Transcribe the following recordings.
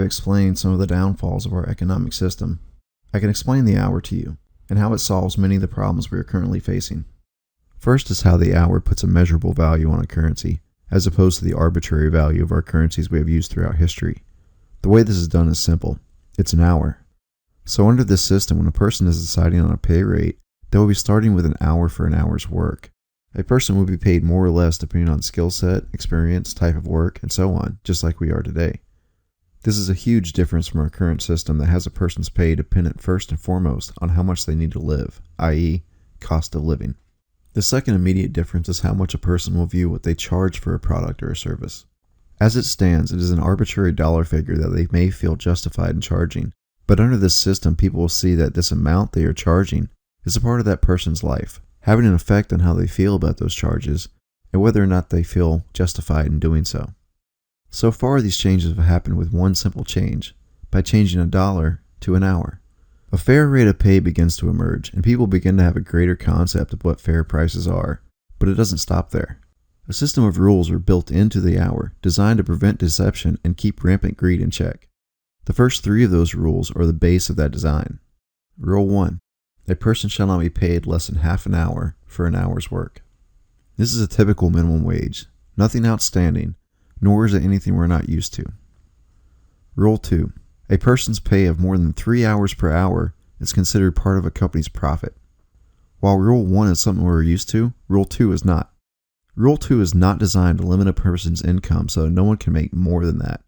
explain some of the downfalls of our economic system, I can explain the hour to you and how it solves many of the problems we are currently facing. First is how the hour puts a measurable value on a currency, as opposed to the arbitrary value of our currencies we have used throughout history. The way this is done is simple. It's an hour. So under this system, when a person is deciding on a pay rate, they will be starting with an hour for an hour's work. A person will be paid more or less depending on skill set, experience, type of work, and so on, just like we are today. This is a huge difference from our current system that has a person's pay dependent first and foremost on how much they need to live, i.e., cost of living. The second immediate difference is how much a person will view what they charge for a product or a service. As it stands, it is an arbitrary dollar figure that they may feel justified in charging, but under this system, people will see that this amount they are charging is a part of that person's life, having an effect on how they feel about those charges and whether or not they feel justified in doing so. So far, these changes have happened with one simple change, by changing $1 to an hour. A fair rate of pay begins to emerge, and people begin to have a greater concept of what fair prices are, but it doesn't stop there. A system of rules are built into the hour, designed to prevent deception and keep rampant greed in check. The first 3 of those rules are the base of that design. Rule 1. A person shall not be paid less than half an hour for an hour's work. This is a typical minimum wage, nothing outstanding, nor is it anything we're not used to. Rule 2. A person's pay of more than 3 hours per hour is considered part of a company's profit. While Rule 1 is something we're used to, Rule 2 is not. Rule 2 is not designed to limit a person's income so that no one can make more than that.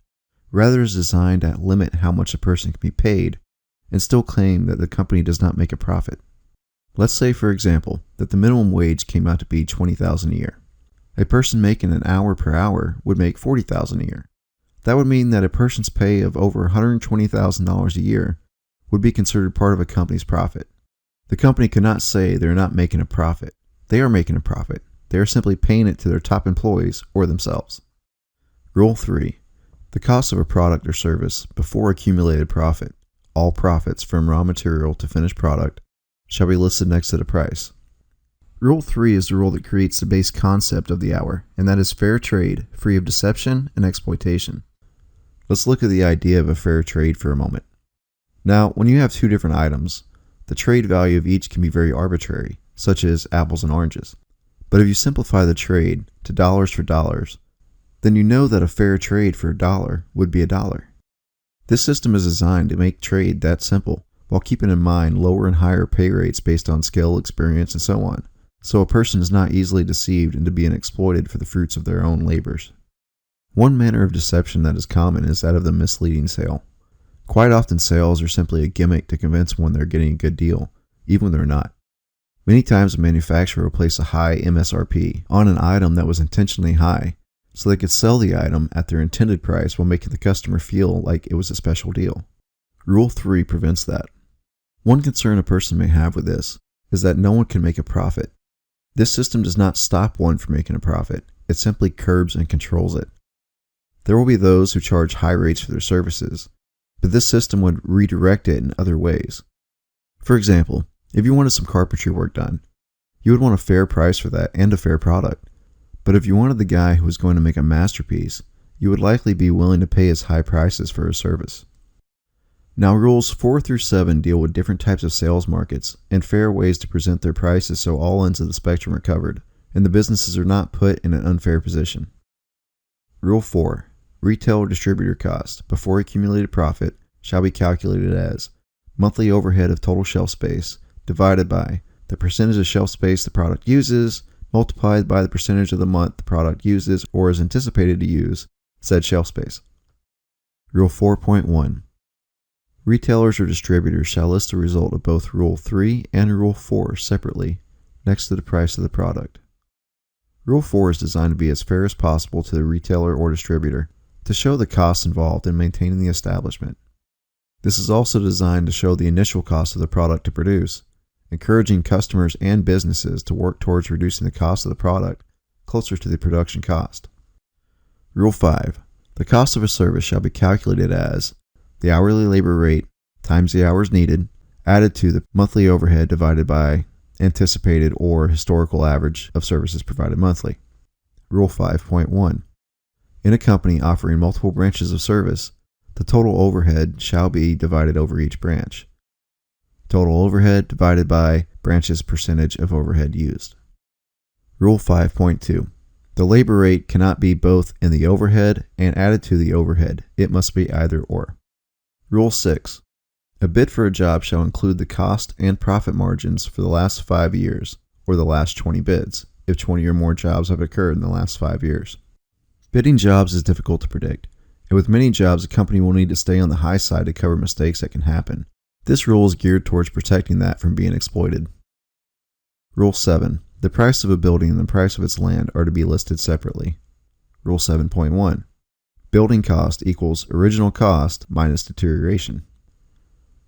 Rather, it is designed to limit how much a person can be paid and still claim that the company does not make a profit. Let's say, for example, that the minimum wage came out to be $20,000 a year. A person making an hour per hour would make $40,000 a year. That would mean that a person's pay of over $120,000 a year would be considered part of a company's profit. The company could not say they're not making a profit. They are making a profit. They are simply paying it to their top employees or themselves. Rule 3. The cost of a product or service before accumulated profit, all profits from raw material to finished product, shall be listed next to the price. Rule 3 is the rule that creates the base concept of the hour, and that is fair trade, free of deception and exploitation. Let's look at the idea of a fair trade for a moment. Now, when you have 2 different items, the trade value of each can be very arbitrary, such as apples and oranges. But if you simplify the trade to dollars for dollars, then you know that a fair trade for $1 would be $1. This system is designed to make trade that simple, while keeping in mind lower and higher pay rates based on skill, experience, and so on, so a person is not easily deceived into being exploited for the fruits of their own labors. One manner of deception that is common is that of the misleading sale. Quite often sales are simply a gimmick to convince one they're getting a good deal, even when they're not. Many times a manufacturer will place a high MSRP on an item that was intentionally high, so they could sell the item at their intended price while making the customer feel like it was a special deal. Rule 3 prevents that. One concern a person may have with this is that no one can make a profit. This system does not stop one from making a profit, it simply curbs and controls it. There will be those who charge high rates for their services, but this system would redirect it in other ways. For example, if you wanted some carpentry work done, you would want a fair price for that and a fair product. But if you wanted the guy who was going to make a masterpiece, you would likely be willing to pay as high prices for his service. Now, rules 4 through 7 deal with different types of sales markets and fair ways to present their prices so all ends of the spectrum are covered, and the businesses are not put in an unfair position. Rule 4. Retail or distributor cost before accumulated profit shall be calculated as monthly overhead of total shelf space divided by the percentage of shelf space the product uses multiplied by the percentage of the month the product uses or is anticipated to use said shelf space. Rule 4.1. Retailers or distributors shall list the result of both Rule 3 and Rule 4 separately next to the price of the product. Rule 4 is designed to be as fair as possible to the retailer or distributor to show the costs involved in maintaining the establishment. This is also designed to show the initial cost of the product to produce, encouraging customers and businesses to work towards reducing the cost of the product closer to the production cost. Rule 5. The cost of a service shall be calculated as the hourly labor rate times the hours needed, added to the monthly overhead divided by anticipated or historical average of services provided monthly. Rule 5.1. In a company offering multiple branches of service, The total overhead shall be divided over each branch. Total overhead divided by branch's percentage of overhead used. Rule 5.2. The labor rate cannot be both in the overhead and added to the overhead. It must be either or. Rule 6. A bid for a job shall include the cost and profit margins for the last 5 years, or the last 20 bids, if 20 or more jobs have occurred in the last 5 years. Bidding jobs is difficult to predict, and with many jobs, a company will need to stay on the high side to cover mistakes that can happen. This rule is geared towards protecting that from being exploited. Rule 7. The price of a building and the price of its land are to be listed separately. Rule 7.1. Building cost equals original cost minus deterioration.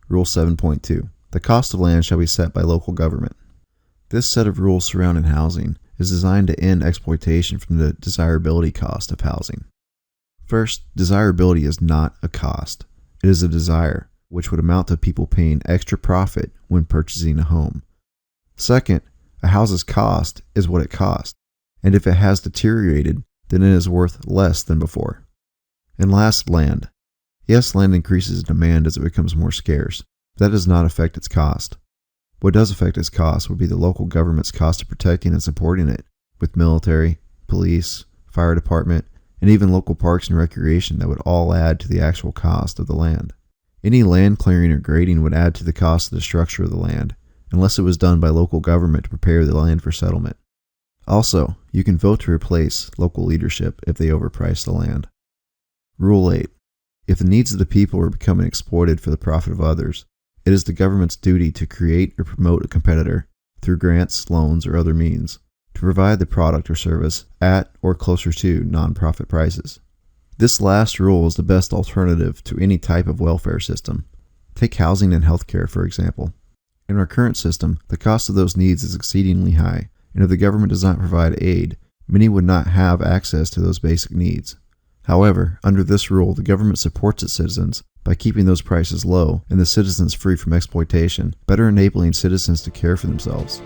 Rule 7.2. The cost of land shall be set by local government. This set of rules surrounding housing is designed to end exploitation from the desirability cost of housing. First, desirability is not a cost. It is a desire, which would amount to people paying extra profit when purchasing a home. Second, a house's cost is what it costs, and if it has deteriorated, then it is worth less than before. And last, land. Yes, land increases in demand as it becomes more scarce. That does not affect its cost. What does affect its cost would be the local government's cost of protecting and supporting it, with military, police, fire department, and even local parks and recreation that would all add to the actual cost of the land. Any land clearing or grading would add to the cost of the structure of the land, unless it was done by local government to prepare the land for settlement. Also, you can vote to replace local leadership if they overprice the land. Rule 8. If the needs of the people are becoming exploited for the profit of others, it is the government's duty to create or promote a competitor, through grants, loans, or other means, to provide the product or service at or closer to non-profit prices. This last rule is the best alternative to any type of welfare system. Take housing and healthcare, for example. In our current system, the cost of those needs is exceedingly high, and if the government does not provide aid, many would not have access to those basic needs. However, under this rule, the government supports its citizens by keeping those prices low and the citizens free from exploitation, better enabling citizens to care for themselves.